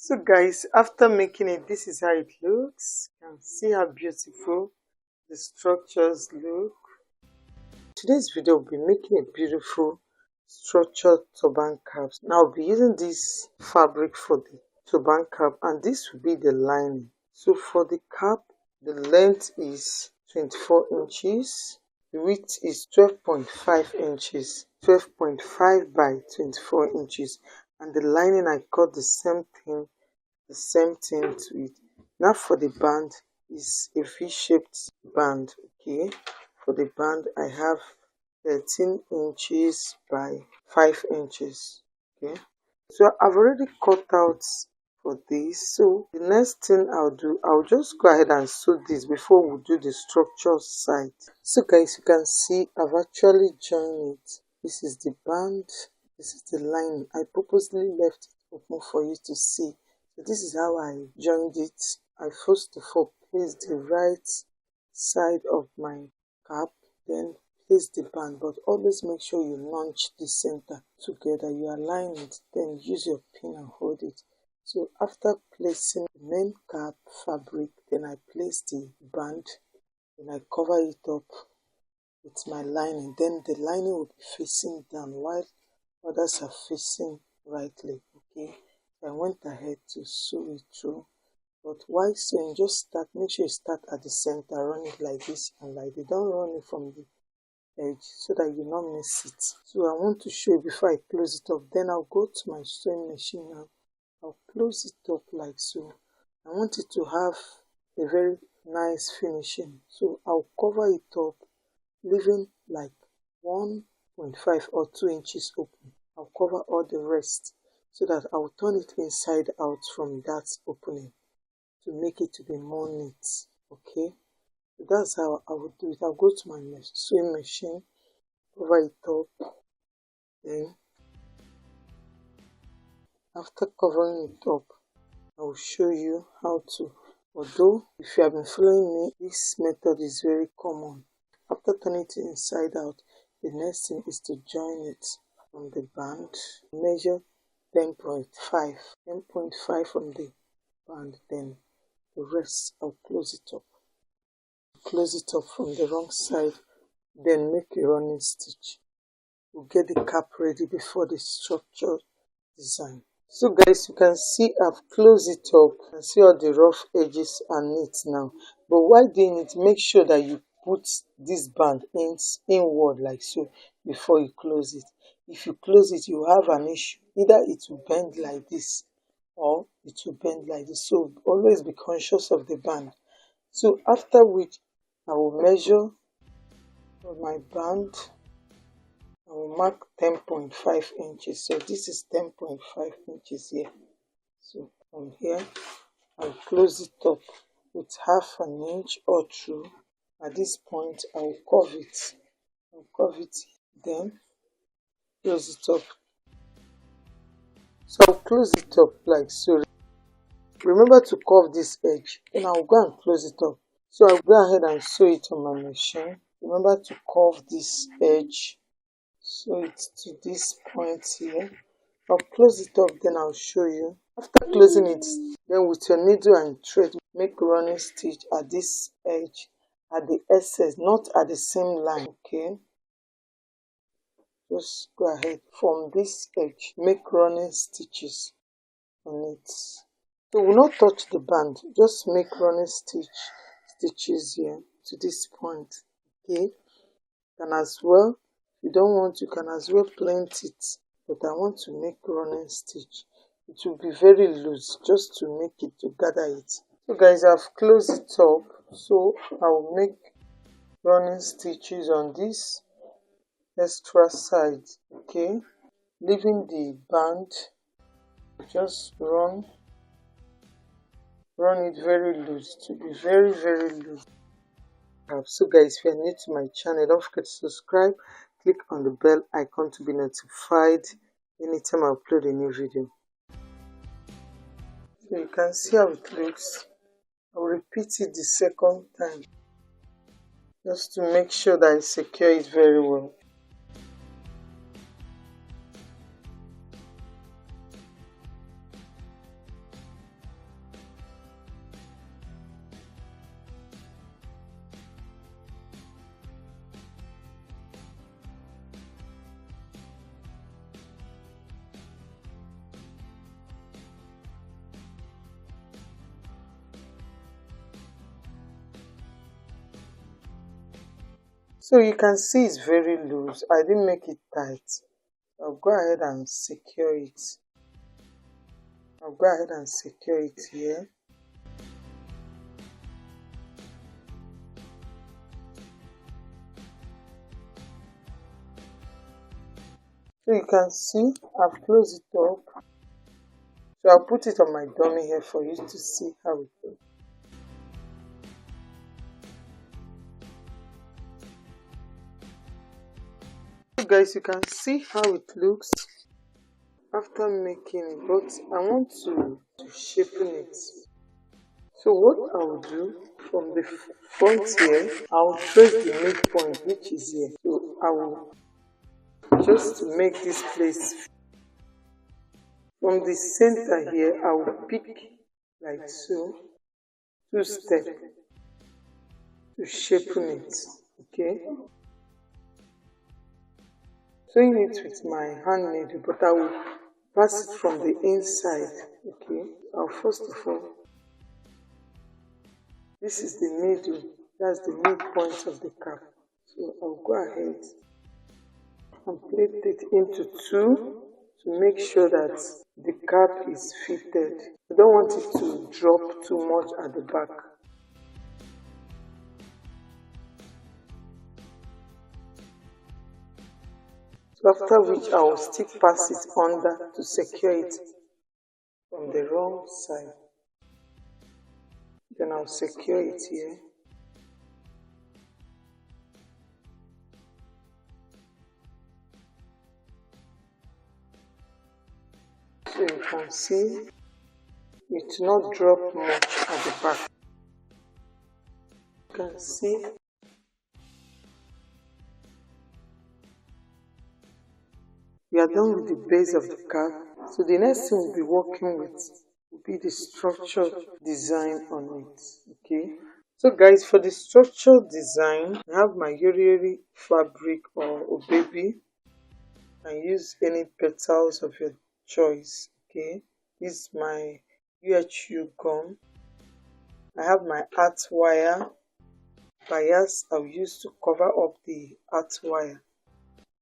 So guys, after making it, this is how it looks. You can see how beautiful the structures look. Today's video will be making a beautiful structured turban cap. Now I'll be using this fabric for the turban cap, and this will be the lining. So for the cap, the length is 24 inches, the width is 12.5 inches, 12.5 by 24 inches, and the lining I cut the same thing to it. Now for the band, is a V-shaped band. Okay, for the band I have 13 inches by 5 inches. Okay, so I've already cut out for this. So the next thing I'll do, I'll just go ahead and sew this before we do the structure side. So guys, you can see I've actually joined it. This is the band, this is the lining. I purposely left it open for you to see. So this is how I joined it. I first of all place the right side of my cap, then place the band, but always make sure you launch the center together. You align it, then use your pin and hold it. So after placing the main cap fabric, then I place the band, then I cover it up with my lining. Then the lining will be facing down while others are facing rightly. Okay, so I went ahead to sew it through. But while sewing, just start, make sure you start at the center, run it like this and like this. Don't run it from the edge so that you don't miss it. So I want to show you before I close it up. Then I'll go to my sewing machine now. I'll close it up like so. I want it to have a very nice finishing. So I'll cover it up, leaving like 1.5 or 2 inches open. I'll cover all the rest so that I'll turn it inside out from that opening to make it to be more neat. Okay, so that's how I would do it. I'll go to my sewing machine, cover it up, then after covering it up, I will show you how to. Although if you have been following me, this method is very common. After turning it inside out, the next thing is to join it from the band. Measure 10.5 from the band, then the rest I'll close it up. Close it up from the wrong side, then make a running stitch. We'll get the cap ready before the structure design. So guys, you can see I've closed it up. You can see all the rough edges are neat now. But while doing it, make sure that you put this band inward like so before you close it. If you close it, you have an issue. Either it will bend like this or it will bend like this. So always be conscious of the band. So after which I will measure my band. I will mark 10.5 inches. So this is 10.5 inches here. So from here, I'll close it up with half an inch or two. At this point, I'll curve it. Then close it up. So I'll close it up like so. Remember to curve this edge. Then I'll go and close it up. So I'll go ahead and sew it on my machine. Remember to curve this edge. So it's to this point here. I'll close it up, then I'll show you. After closing it, then with your needle and thread, make running stitch at this edge, at the excess, not at the same line. Okay, just go ahead from this edge, make running stitches on it. So we'll not touch the band, just make running stitches here to this point. Okay, and as well, if you don't want, you can as well plant it, but I want to make running stitch. It will be very loose just to make it, to gather it. So guys, I've closed it up, so I'll make running stitches on this extra side. Okay, leaving the band, just run it very loose, to be very loose. So guys, if you are new to my channel, don't forget to subscribe, click on the bell icon to be notified anytime I upload a new video. So you can see how it looks. I'll repeat it the second time just to make sure that I secure it very well. So you can see it's very loose. I didn't make it tight. I'll go ahead and secure it. I'll go ahead and secure it here. So you can see I've closed it up. So I'll put it on my dummy here for you to see how it looks. So guys, you can see how it looks after making it, but I want to shapen it. So what I will do from the front here, I'll trace the midpoint which is here. So I will just make this place from the center here. I will pick like so, 2 steps to shapen it. Okay. Sewing it with my hand needle, but I will pass it from the inside. Okay. I'll first of all, this is the middle, that's the midpoint of the cap. So I'll go ahead and plait it into 2 to make sure that the cap is fitted. I don't want it to drop too much at the back. So after which I will still pass it under to secure it from the wrong side. Then I'll secure it here. So you can see it not drop much at the back. You can see we are done with the base of the cap. So the next thing we'll be working with will be the structure design on it. Okay. So guys, for the structure design, I have my Yori fabric or Obebi. And use any petals of your choice. Okay. This is my UHU gum. I have my art wire. Bias I'll use to cover up the art wire.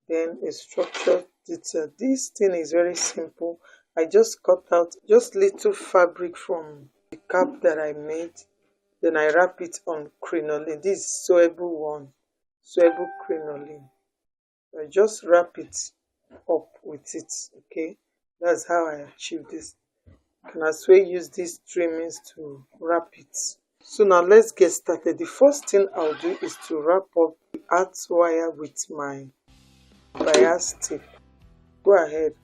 Then a structure detail. This thing is very simple. I just cut out just little fabric from the cap that I made. Then I wrap it on crinoline. This is sewable one. Sewable crinoline. I just wrap it up with it. Okay. That's how I achieve this. You can as well use these trimmings to wrap it. So now let's get started. The first thing I'll do is to wrap up the art wire with my bias tape. Go ahead,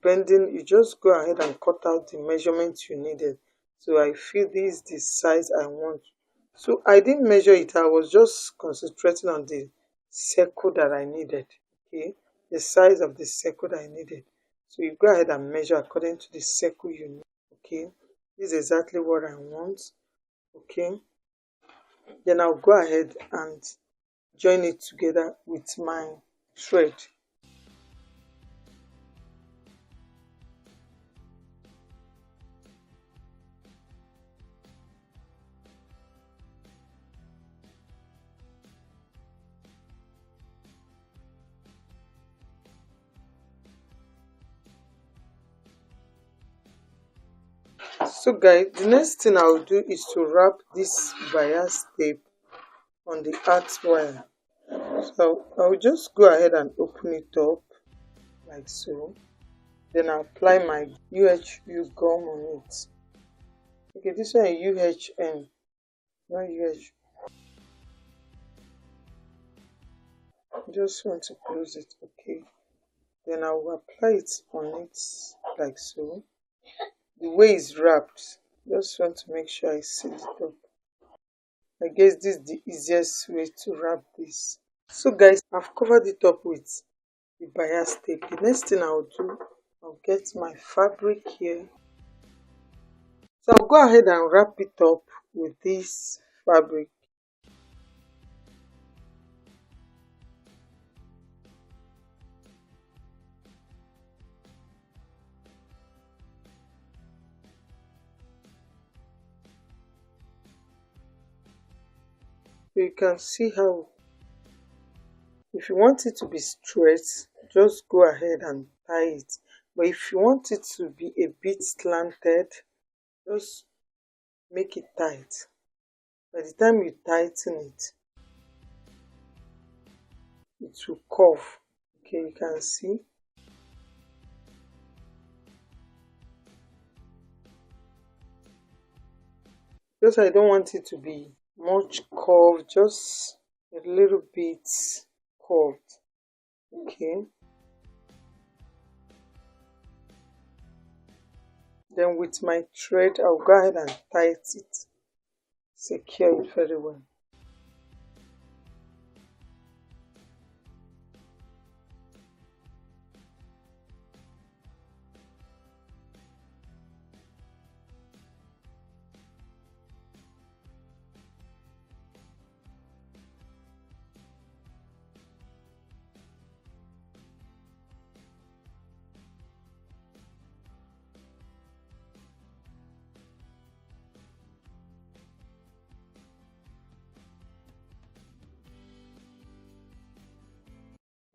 bending, you just go ahead and cut out the measurement you needed. So I feel this is the size I want. So I didn't measure it, I was just concentrating on the circle that I needed. Okay, the size of the circle that I needed. So you go ahead and measure according to the circle you need. Okay, this is exactly what I want. Okay, then I'll go ahead and join it together with my thread. So guys, the next thing I'll do is to wrap this bias tape on the art wire. So I'll just go ahead and open it up like so. Then I'll apply my UHU gum on it. Okay, this one is UHN, not UH. Just want to close it. Okay. Then I will apply it on it like so. The way it's wrapped, just want to make sure I seal it up. I guess this is the easiest way to wrap this. So guys, I've covered it up with the bias tape. The next thing I'll do, I'll get my fabric here. So I'll go ahead and wrap it up with this fabric. So you can see how If you want it to be straight, just go ahead and tie it. But if you want it to be a bit slanted, just make it tight. By the time you tighten it, it will curve. Okay, you can see. Just I don't want it to be much curved, just a little bit curved. Okay. Then with my thread, I'll go ahead and tighten it, secure it very well.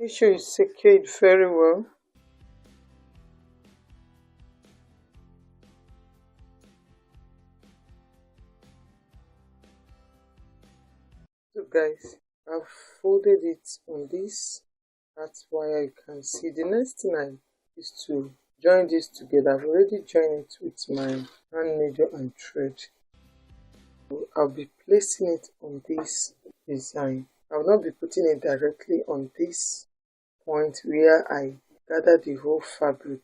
Make sure you secure it very well. So guys, I've folded it on this. That's why I can see. The next thing I is to join this together. I've already joined it with my hand needle and thread. So I'll be placing it on this design. I will not be putting it directly on this point where I gather the whole fabric.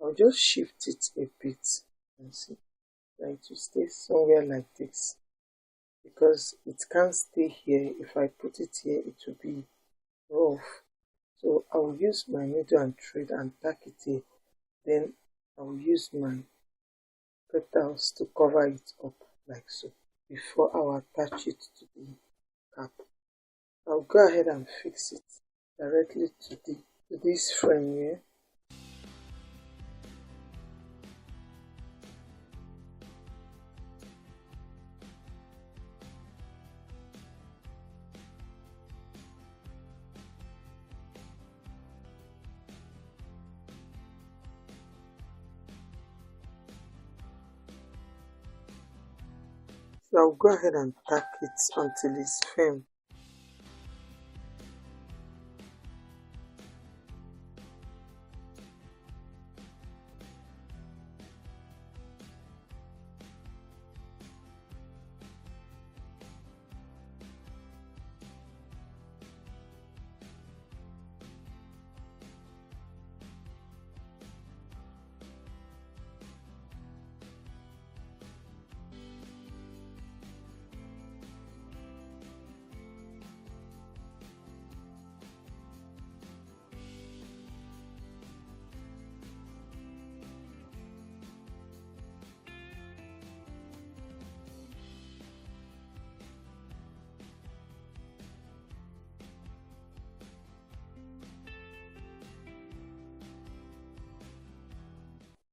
I'll just shift it a bit and see, trying to stay somewhere like this, because it can't stay here. If I put it here, it will be rough. So I will use my needle and thread and tack it here. Then I will use my petals to cover it up like so before I will attach it to the cap. I'll go ahead and fix it directly to this frame here. So I'll go ahead and tack it until it's firm.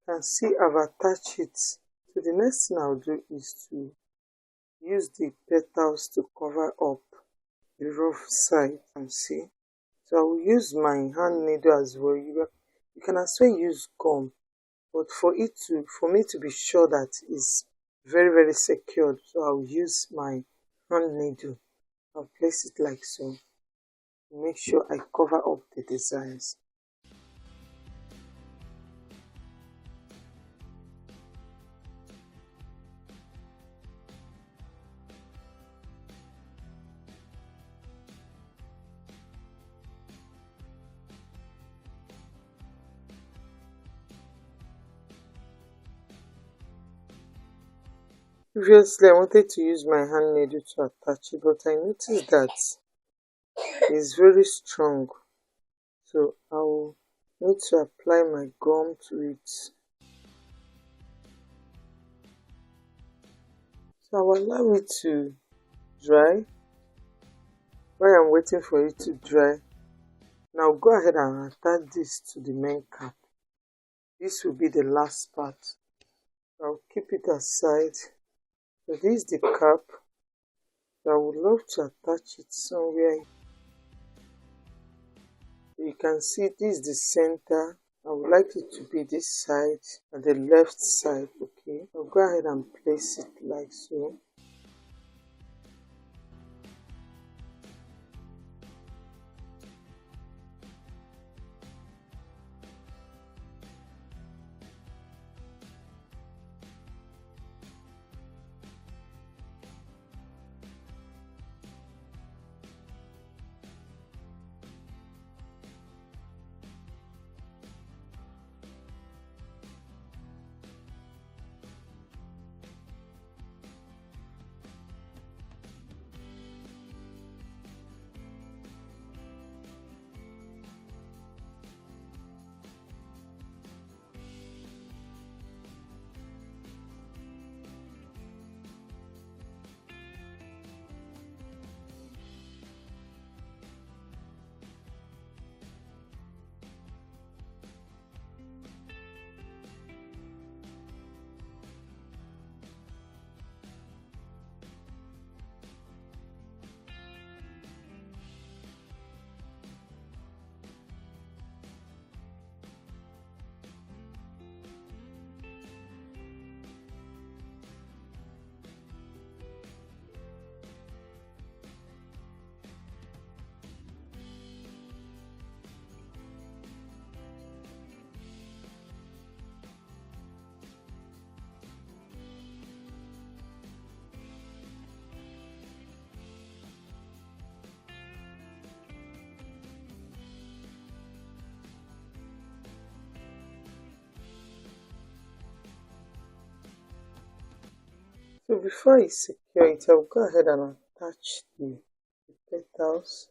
And see, I've attached it. So the next thing I'll do is to use the petals to cover up the rough side, and see. So I will use my hand needle as well. You can as well use gum, but for me to be sure that it's very secured, so I'll use my hand needle. I'll place it like so. Make sure I cover up the designs. Previously, I wanted to use my hand needle to attach it, but I noticed that it's very strong. So I'll need to apply my gum to it. So I'll allow it to dry. While I'm waiting for it to dry, now go ahead and attach this to the main cap. This will be the last part. I'll keep it aside. So this is the cap. I would love to attach it somewhere. You can see this is the center. I would like it to be this side and the left side. Okay, I'll go ahead and place it like so. So before I secure it, I'll go ahead and attach the petals.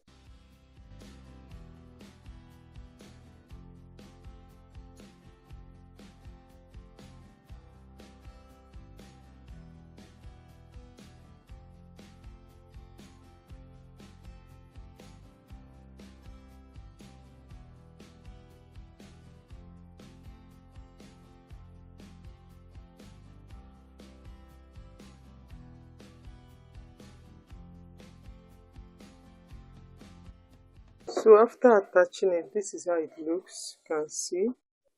So after attaching it, this is how it looks. You can see.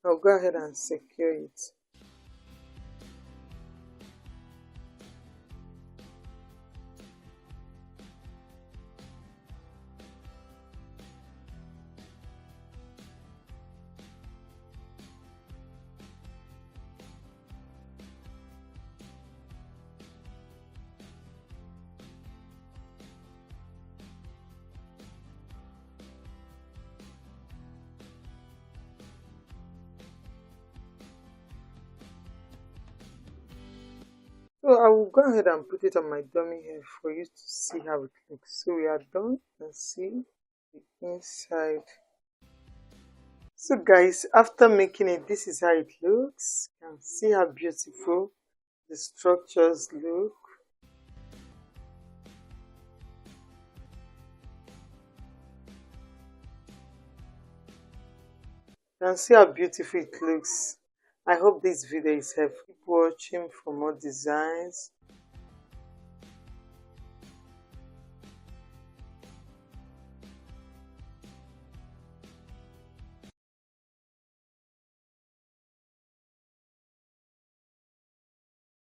I'll go ahead and secure it. So I will go ahead and put it on my dummy hair for you to see how it looks. So we are done. You can see the inside. So guys, after making it, this is how it looks. You can see how beautiful the structures look. You can see how beautiful it looks. I hope this video is helpful. Keep watching for more designs.